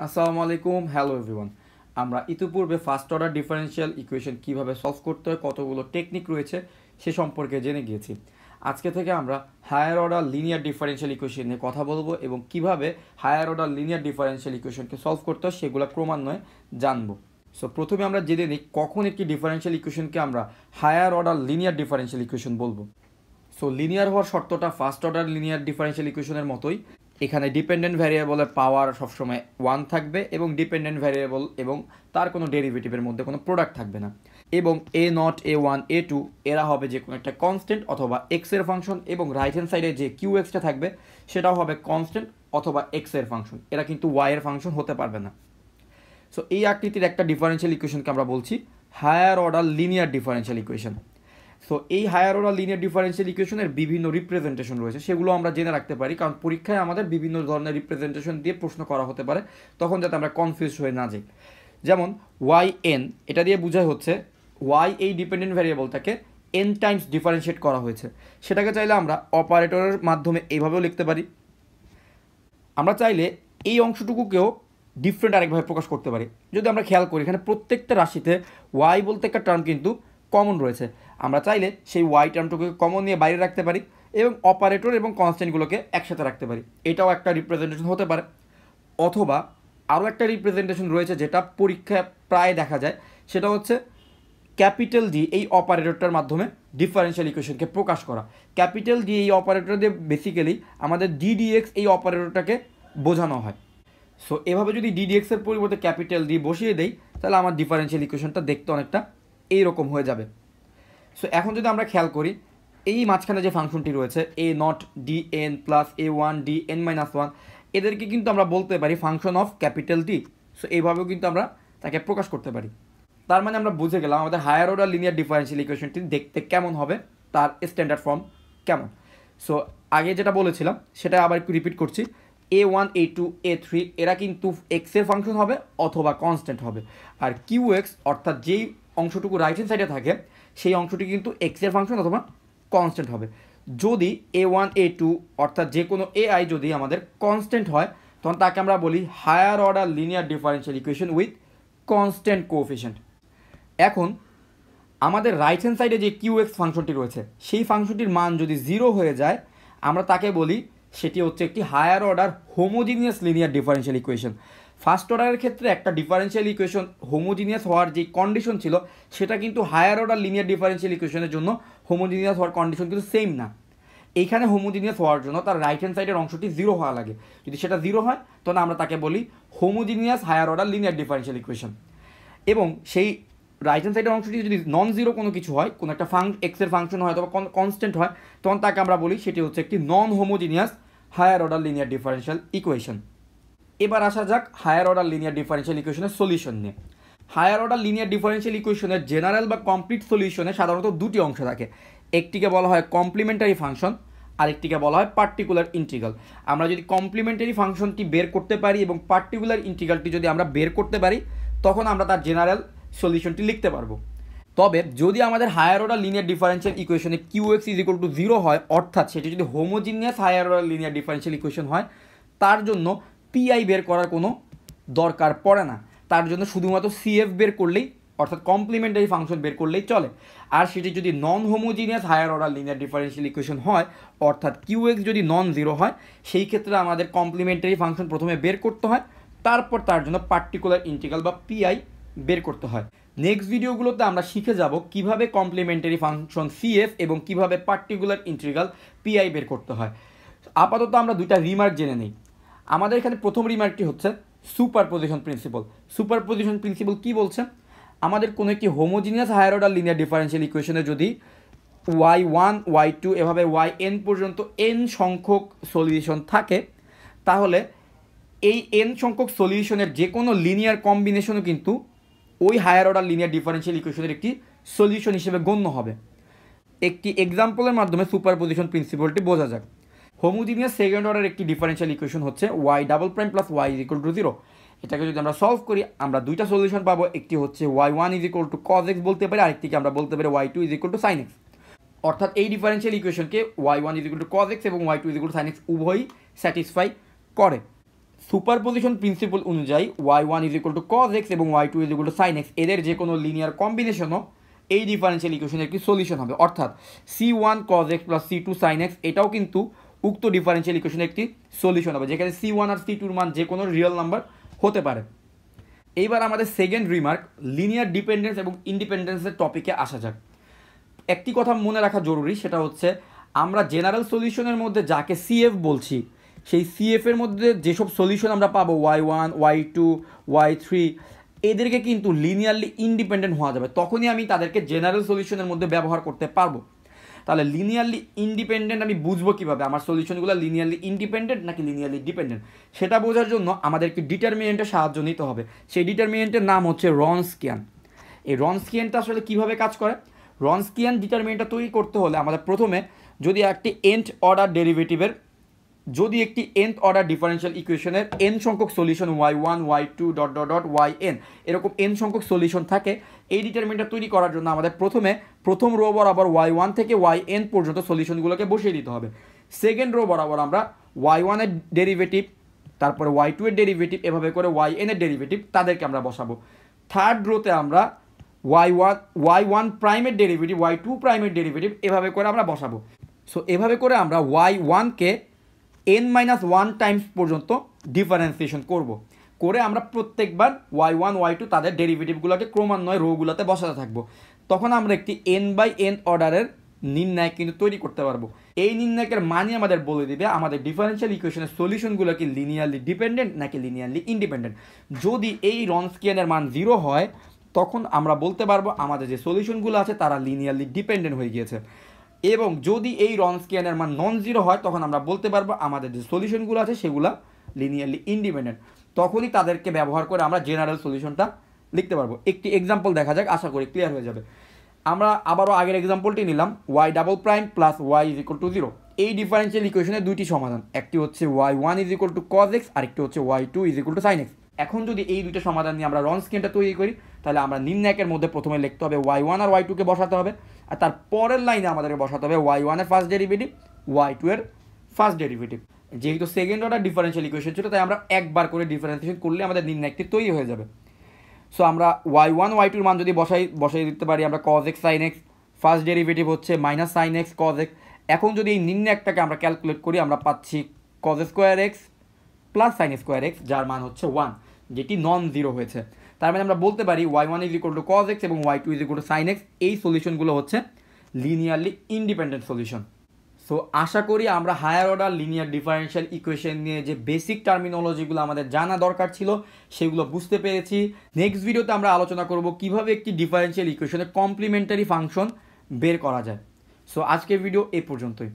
আসসালামু আলাইকুম, hello everyone. আমরা ইতিপূর্বে ফার্স্ট অর্ডার ডিফারেনশিয়াল ইকুয়েশন কীভাবে সলভ করতে হয়, কতগুলো টেকনিক রয়েছে সে সম্পর্কে জেনে গিয়েছি। আজকে থেকে আমরা higher order linear differential equation নিয়ে কথা বলবো এবং কিভাবে হায়ার অর্ডার লিনিয়ার ডিফারেনশিয়াল ইকুয়েশনকে সলভ করতে হয় সেগুলো ক্রমান্বয়ে জানবো। সো প্রথমে আমরা জেনে নিই কখন একটি ডিফারেনশিয়াল ইকুয়েশনকে আমরা higher order linear differential equation বলবো। সো লিনিয়ার হওয়ার শর্তটা ফার্স্ট অর্ডার লিনিয়ার ডিফারেনশিয়াল ইকুয়েশনের মতোই। এখানে ডিপেন্ডেন্ট ভ্যারিয়েবলের পাওয়ার সবসময় 1 থাকবে এবং ডিপেন্ডেন্ট ভ্যারিয়েবল এবং তার কোনো ডেরিভেটিভের মধ্যে কোনো প্রোডাক্ট থাকবে না, এবং a0 a1 a2 এরা হবে যে কোনো একটা কনস্ট্যান্ট অথবা এক্স এর ফাংশন, এবং রাইট হ্যান্ড সাইডে যে কিউ এক্সটা থাকবে সেটাও হবে কনস্ট্যান্ট অথবা এক্স এর ফাংশন, এরা কিন্তু ওয়াই এর ফাংশন হতে পারবে না। সো এই আকৃতির একটা ডিফারেনশিয়াল ইকুয়েশনকে আমরা বলছি higher order linear differential equation. So এই হায়ার অর্ডার লিনিয়ার ডিফারেনশিয়াল ইকুয়েশনের বিভিন্ন রিপ্রেজেন্টেশন রয়েছে, সেগুলো আমরা জেনে রাখতে পারি, কারণ পরীক্ষায় আমাদের বিভিন্ন ধরনের রিপ্রেজেন্টেশন দিয়ে প্রশ্ন করা হতে পারে, তখন যাতে আমরা কনফিউজ হয়ে না যাই। যেমন ওয়াই এন, এটা দিয়ে বোঝাই হচ্ছে ওয়াই এই ডিপেন্ডেন্ট ভ্যারিয়েবলটাকে এন টাইমস ডিফারেন্সিয়েট করা হয়েছে। সেটাকে চাইলে আমরা অপারেটরের মাধ্যমে এইভাবেও লিখতে পারি। আমরা চাইলে এই অংশটুকুকেও ডিফারেন্ট আরেকভাবে প্রকাশ করতে পারি। যদি আমরা খেয়াল করি এখানে প্রত্যেকটা রাশিতে ওয়াই বলতে একটা টার্ম কিন্তু কমন রয়েছে, আমরা চাইলে সেই ওয়াই টার্মটুকুকে কমন নিয়ে বাইরে রাখতে পারি এবং অপারেটর এবং কনস্ট্যান্টগুলোকে একসাথে রাখতে পারি, এটাও একটা রিপ্রেজেন্টেশন হতে পারে। অথবা আরও একটা রিপ্রেজেন্টেশন রয়েছে যেটা পরীক্ষায় প্রায় দেখা যায়, সেটা হচ্ছে ক্যাপিটাল ডি এই অপারেটরটার মাধ্যমে ডিফারেনশিয়াল ইকুয়েশনকে প্রকাশ করা। ক্যাপিটাল ডি এই অপারেটর দিয়ে বেসিক্যালি আমাদের ডিডিএক্স এই অপারেটরটাকে বোঝানো হয়। সো এভাবে যদি ডিডিএক্সের পরিবর্তে ক্যাপিটাল ডি বসিয়ে দেই তাহলে আমার ডিফারেনশিয়াল ইকুয়েশনটা দেখতে অনেকটা এইরকম হয়ে যাবে। সো এখন যদি আমরা খেয়াল করি এই মাঝখানে যে ফাংশনটি রয়েছে A naught D N plus A one D N minus one, এদেরকে কিন্তু আমরা বলতে পারি function of capital T. So এইভাবেও কিন্তু আমরা তাকে প্রকাশ করতে পারি। তার মানে আমরা বুঝে গেলাম আমাদের হায়ার অর্ডার লিনিয়ার ডিফারেনশিয়াল ইকুয়েশনটি দেখতে কেমন হবে, তার স্ট্যান্ডার্ড ফর্ম কেমন। সো আগে যেটা বলেছিলাম সেটা আবার একটু রিপিট করছি, A one A two A three এরা কিন্তু এক্সের ফাংশন হবে অথবা কনস্ট্যান্ট হবে, আর কিউ এক্স অর্থাৎ যেই অংশটুকু রাইট হ্যান্ড সাইডে থাকে সেই অংশটি কিন্তু এক্সের ফাংশন অথবা কনস্ট্যান্ট হবে। যদি এ ওয়ান এ টু অর্থাৎ যে কোনো এ আই যদি আমাদের কনস্ট্যান্ট হয় তখন তাকে আমরা বলি higher order linear differential equation with constant coefficient. এখন আমাদের রাইট হ্যান্ড সাইডে যে কিউ এক্স ফাংশনটি রয়েছে সেই ফাংশনটির মান যদি 0 হয়ে যায় আমরা তাকে বলি সেটি হচ্ছে একটি higher order homogeneous linear differential equation. First অর্ডারের ক্ষেত্রে একটা ডিফারেনশিয়াল ইকুয়েশন হোমোজিনিয়াস হওয়ার যে কন্ডিশন ছিল সেটা কিন্তু হায়ার অর্ডার লিনিয়ার ডিফারেনশিয়াল ইকুয়েশনের জন্য হোমোজিনিয়াস হওয়ার কন্ডিশন কিন্তু সেম না। এইখানে হোমোজিনিয়াস হওয়ার জন্য তার রাইট হ্যান্ড সাইডের অংশটি 0 হওয়া লাগে, যদি সেটা 0 হয় তখন আমরা তাকে বলি homogeneous higher order linear differential equation. এবং সেই রাইট হ্যান্ড সাইডের অংশটি যদি নন জিরো কোনো কিছু হয়, কোনো একটা এক্সের ফাংশন হয় অথবা কনস্ট্যান্ট হয়, তখন তাকে আমরা বলি সেটি হচ্ছে একটি non homogeneous higher order linear differential equation. এবার আসা যাক হায়ার অর্ডার লিনিয়ার ডিফারেনশিয়াল ইকুয়েশনের সলিউশন নিয়ে। হায়ার অর্ডার লিনিয়ার ডিফারেনশিয়াল ইকুয়েশনের জেনারেল বা কমপ্লিট সলিউশনে সাধারণত দুটি অংশ থাকে, একটিকে বলা হয় কমপ্লিমেন্টারি ফাংশন আর একটিকে বলা হয় পার্টিকুলার ইন্টিগ্রাল। আমরা যদি কমপ্লিমেন্টারি ফাংশনটি বের করতে পারি এবং পার্টিকুলার ইন্টিগ্রালটি যদি আমরা বের করতে পারি তখন আমরা তার জেনারেল সলিউশনটি লিখতে পারবো। তবে যদি আমাদের হায়ার অর্ডার লিনিয়ার ডিফারেনশিয়াল ইকুয়েশনে Q X is equal to 0 হয়, অর্থাৎ সেটি যদি homogeneous higher order linear differential equation হয়, তার জন্য পিআই বের করার কোনো দরকার পড়ে না, তার জন্য শুধুমাত্র সিএফ বের করলেই অর্থাৎ কমপ্লিমেন্টারি ফাংশন বের করলেই চলে। আর সেটি যদি non homogeneous higher order linear differential equation হয়, অর্থাৎ কিউ এক্স যদি নন জিরো হয়, সেই ক্ষেত্রে আমাদের কমপ্লিমেন্টারি ফাংশন প্রথমে বের করতে হয়, তারপর তার জন্য পার্টিকুলার ইন্টিগ্রাল বা পিআই বের করতে হয়। নেক্সট ভিডিওগুলোতে আমরা শিখে যাব কিভাবে কমপ্লিমেন্টারি ফাংশন সিএফ এবং কিভাবে পার্টিকুলার ইন্টিগ্রাল পিআই বের করতে হয়। আপাতত আমরা দুইটা রিমার্ক জেনে নিই। আমাদের এখানে প্রথম রিমার্কটি হচ্ছে সুপারপজিশন প্রিন্সিপাল। সুপারপজিশন প্রিন্সিপাল কি বলছে, আমাদের কোনো একটি homogeneous higher order linear differential ইকুয়েশনে যদি ওয়াই ওয়ান ওয়াই টু এভাবে ওয়াই এন পর্যন্ত এন সংখ্যক সলিউশন থাকে, তাহলে এই এন সংখ্যক সলিউশনের যে কোনো লিনিয়ার কম্বিনেশনও কিন্তু ওই হায়ার অর্ডার লিনিয়ার ডিফারেনশিয়াল ইকুয়েশনের একটি সলিউশন হিসেবে গণ্য হবে। একটি এক্সাম্পলের মাধ্যমে সুপারপজিশন প্রিন্সিপালটি বোঝা যাক। হোমোজিনিয়াস সেকেন্ড অর্ডার একটি ডিফারেনশিয়াল ইকুয়েশন হচ্ছে Y double prime plus Y is equal to 0। এটাকে যদি আমরা সলভ করি আমরা দুইটা সলিউশন পাবো, একটি হচ্ছে Y one is equal to cos X বলতে পারি, আরেকটিকে আমরা বলতে পারি Y two is equal to sine X. অর্থাৎ এই ডিফারেনশিয়াল ইকুয়েশনকে Y one is equal to cos X এবং Y two is equal to sine X উভয়ই স্যাটিসফাই করে। সুপারপজিশন প্রিন্সিপাল অনুযায়ী y1 is equal to cos x এবং y2 is equal to sin x এদের যে কোনো লিনিয়ার কম্বিনেশনও এই ডিফারেনশিয়াল ইকুয়েশনের একটি সলিউশন হবে। অর্থাৎ c1 cos x plus c2 sin x এটাও কিন্তু উক্ত ডিফারেনশিয়াল ইকুয়েশনের একটি সলিউশন হবে, যেখানে c1 আর c2 মান যে কোনো রিয়েল নাম্বার হতে পারে। এইবার আমাদের সেকেন্ড রিমার্ক, লিনিয়ার ডিপেন্ডেন্স এবং ইন্ডিপেন্ডেন্সের টপিকে আসা যাক। একটি কথা মনে রাখা জরুরি, সেটা হচ্ছে আমরা জেনারেল সলিউশনের মধ্যে যাকে সিএফ বলছি, সেই সিএফ এর মধ্যে যেসব সলিউশন আমরা পাবো y1 y2 y3 এদেরকে কিন্তু লিনিয়ারলি ইন্ডিপেন্ডেন্ট হওয়া যাবে, তখনই আমি তাদেরকে জেনারেল সলিউশনের মধ্যে ব্যবহার করতে পারবো। তাহলে লিনিয়ারলি ইন্ডিপেন্ডেন্ট আমি বুঝবো কীভাবে আমার সলিউশনগুলো লিনিয়ারলি ইন্ডিপেন্ডেন্ট নাকি লিনিয়ারলি ডিপেন্ডেন্ট, সেটা বোঝার জন্য আমাদেরকে ডিটারমিনেন্টের সাহায্য নিতে হবে। সেই ডিটারমিনেন্টের নাম হচ্ছে রনস্কিয়ান। এই রনস্কিয়ানটা আসলে কীভাবে কাজ করে? রনস্কিয়ান ডিটারমিনেন্টটা তৈরি করতে হলে আমাদের প্রথমে যদি একটি nth অর্ডার ডেরিভেটিভের nth অর্ডার ডিফারেনশিয়াল ইকুয়েশনের n সংখ্যক solution y1 y2 dot dot dot yn এরকম n সংখ্যক সলিউশন থাকে, এই ডিটারমিনেন্টটা তৈরি করার জন্য আমাদের প্রথম রো বরাবর y1 থেকে yn পর্যন্ত সলিউশনগুলোকে বসিয়ে দিতে হবে। সেকেন্ড রো বরাবর আমরা y1 এর ডেরিভেটিভ, তারপরে y2 এর ডেরিভেটিভ, এভাবে করে yn এর ডেরিভেটিভ তাদেরকে আমরা বসাবো। থার্ড রোতে আমরা y1 প্রাইমের ডেরিভেটিভ, y2 প্রাইমের ডেরিভেটিভ এভাবে করে আমরা বসাবো। সো এভাবে করে আমরা y1কে n-1 টাইমস পর্যন্ত ডিফারেন্সিয়েশন করে আমরা প্রত্যেকবার y1 y2 তাদের ডেরিভেটিভগুলোকে ক্রমান্বয়ে রোগুলোতে বসাতে থাকবো। তখন আমরা একটি n/n অর্ডারের নির্ণায়ক কিন্তু তৈরি করতে পারবো। এই নির্ণায়কের মানে আমাদের বলে দিবে আমাদের ডিফারেনশিয়াল ইকুয়েশনের সলিউশনগুলো কি লিনিয়ারলি ডিপেন্ডেন্ট নাকি লিনিয়ারলি ইন্ডিপেন্ডেন্ট। যদি এই রনস্কিয়ানের মান 0 হয় তখন আমরা বলতে পারবো আমাদের যে সলিউশনগুলো আছে তারা লিনিয়ারলি ডিপেন্ডেন্ট হয়ে গিয়েছে, এবং যদি এই রনস্কিয়ানের মান নন জিরো হয় তখন আমরা বলতে পারবো আমাদের যে সলিউশনগুলো আছে সেগুলো লিনিয়ারলি ইন্ডিপেন্ডেন্ট। তখনই তাদেরকে ব্যবহার করে আমরা জেনারেল সলিউশনটা লিখতে পারবো। একটি এক্সাম্পল দেখা যাক, আশা করি ক্লিয়ার হয়ে যাবে। আমরা আবারও আগের এক্সাম্পলটি নিলাম, y" plus y is equal to 0। এই ডিফারেনশিয়াল ইকুয়েশনের দুইটি সমাধান, একটি হচ্ছে y1 is equal to cos x, আরেকটি হচ্ছে y2 is equal to sin x। এখন যদি এই দুইটা সমাধান নিয়ে আমরা রনস্কিয়ানটা তৈরি করি, তাহলে আমরা নির্ণায়কের মধ্যে প্রথমে লিখতে হবে y1 আর y2কে বসাতে হবে, আর তার পরের লাইনে আমাদেরকে বসাতে হবে y1 এর ফার্স্ট ডেরিভেটিভ, y2 এর ফার্স্ট ডেরিভেটিভ। যেহেতু সেকেন্ড অর্ডার ডিফারেনশিয়াল ইকুয়েশন ছিল, তাই আমরা একবার করে ডিফারেন্সিয়েশন করলে আমাদের নির্ণায়কটি তৈরি হয়ে যাবে। সো আমরা y1 y2 এর মান যদি বসাই দিতে পারি, আমরা cos x sin x, first derivative হচ্ছে minus sin x cos x। এখন যদি এই নির্ণায়কটাকে আমরা ক্যালকুলেট করি, আমরা পাচ্ছি cos square x plus sin square x, যার মান হচ্ছে 1, যেটি নন জিরো হয়েছে। তার মানে আমরা বলতে পারি y1 is equal to cos x এবং y2 is equal to sin x। এই সলিউশনগুলো হচ্ছে লিনিয়ারলি ইন্ডিপেন্ডেন্ট সলিউশন। সো আশা করি আমরা higher order linear differential equation নিয়ে যে বেসিক টার্মিনোলজিগুলো আমাদের জানা দরকার ছিল সেগুলো বুঝতে পেরেছি। নেক্সট ভিডিওতে আমরা আলোচনা করব কিভাবে একটি ডিফারেনশিয়াল ইকুয়েশনের কমপ্লিমেন্টারি ফাংশন বের করা যায়। সো আজকের ভিডিও এই পর্যন্তই।